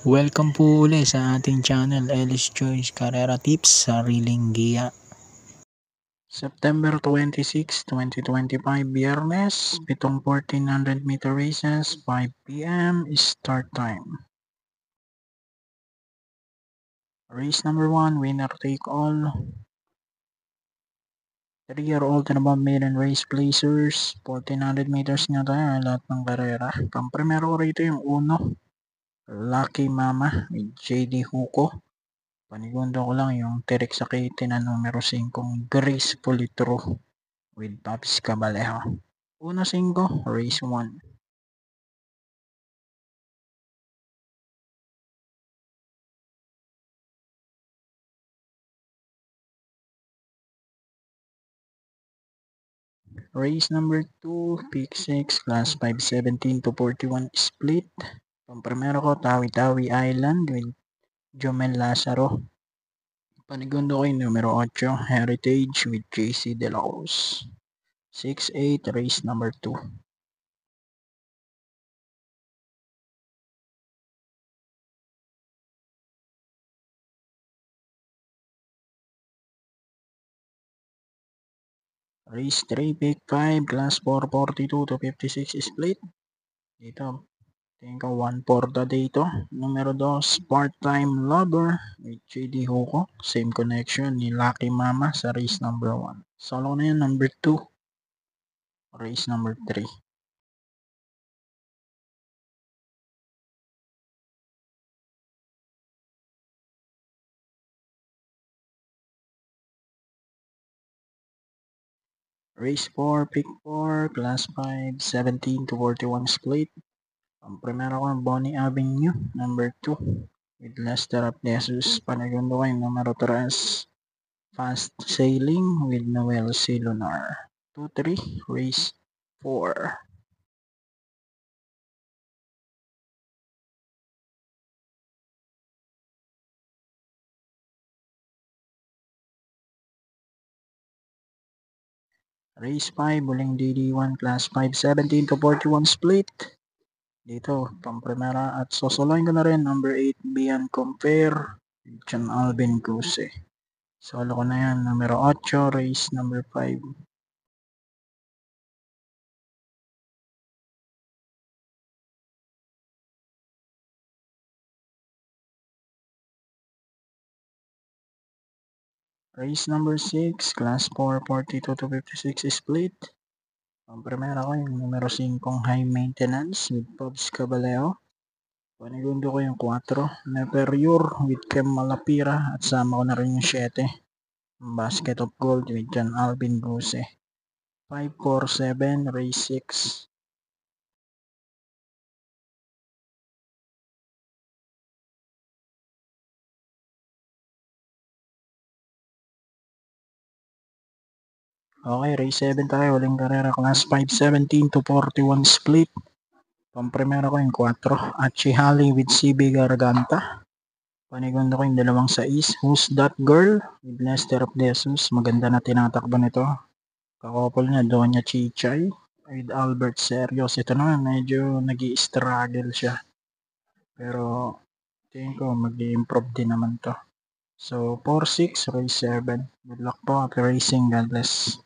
Welcome po uli sa ating channel, Ellis Choice Carrera Tips, Sariling Giya. September 26, 2025, Biyernes, pitong 1400 meter races, 5 p.m. start time. Race number 1, winner take all. 3-year-old and above maiden race placers, 1400 meters nga tayo, lahat ng karera. Pang-primero ko rito yung 1, Lucky Mama, with JD Huko. Panigundo ko lang yung Terek Sakiti na numero 5, Gracefully True with Papis Cabalejo. 1-5, race 1. Race number 2, pick 6, class 5:17 to 41 split. Pang-primero ko, Tawi-Tawi Island with Jomel Lazaro. Panigundo ko yung numero 8, Heritage with JC De La Cruz. 6-8, race number 2. Race 3, pick 5, class 4:42 to 56 split. Dito, tingin ko 1 for the day to. Numero 2, Part-Time Lover with JD Huko. Same connection ni Lucky Mama sa race number 1. Solo na yun, number 2. Race number 3. Race 4, pick 4, class 5:17 to 41 split. Ang primero ko, Bonnie Avenue, number 2 with Lester Apnesus. Panigundo ko yung numero 3, Fast Sailing with Noel C. Lunar. 2-3, race 4. Race 5, Buling DD1, class 5:17 to 41 split. Dito, pang-primera at sosoloin ko na rin, number 8, Beyond Compare, John Alvin Guse. Solo ko na yan, numero 8, race number 5. Race number 6, class 4:42 to 56 split. Ang primera ko yung numero 5, High Maintenance with Pobs Cabalejo. Panigundo ko yung 4, Neperior with Kem Malapira at sama ko na rin yung 7, Basket of Gold with John Alvin Guse. 5-4-7, race 6. Okay, race 7 tayo. Huling karera, class 5:17 to 41 split. Pang-primero ko yung 4, Achihali with CB Garganta. Panigundo ko yung 2-6, Who's That Girl with Lester of Jesus. Maganda na tinatakbo nito. Kakopol niya, Doña Chichay with Albert Serios. Ito naman, medyo nag-i-struggle siya. Pero, tingin ko mag-i-improve din naman to. So, 4-6, race 7. Good luck po at racing. God bless.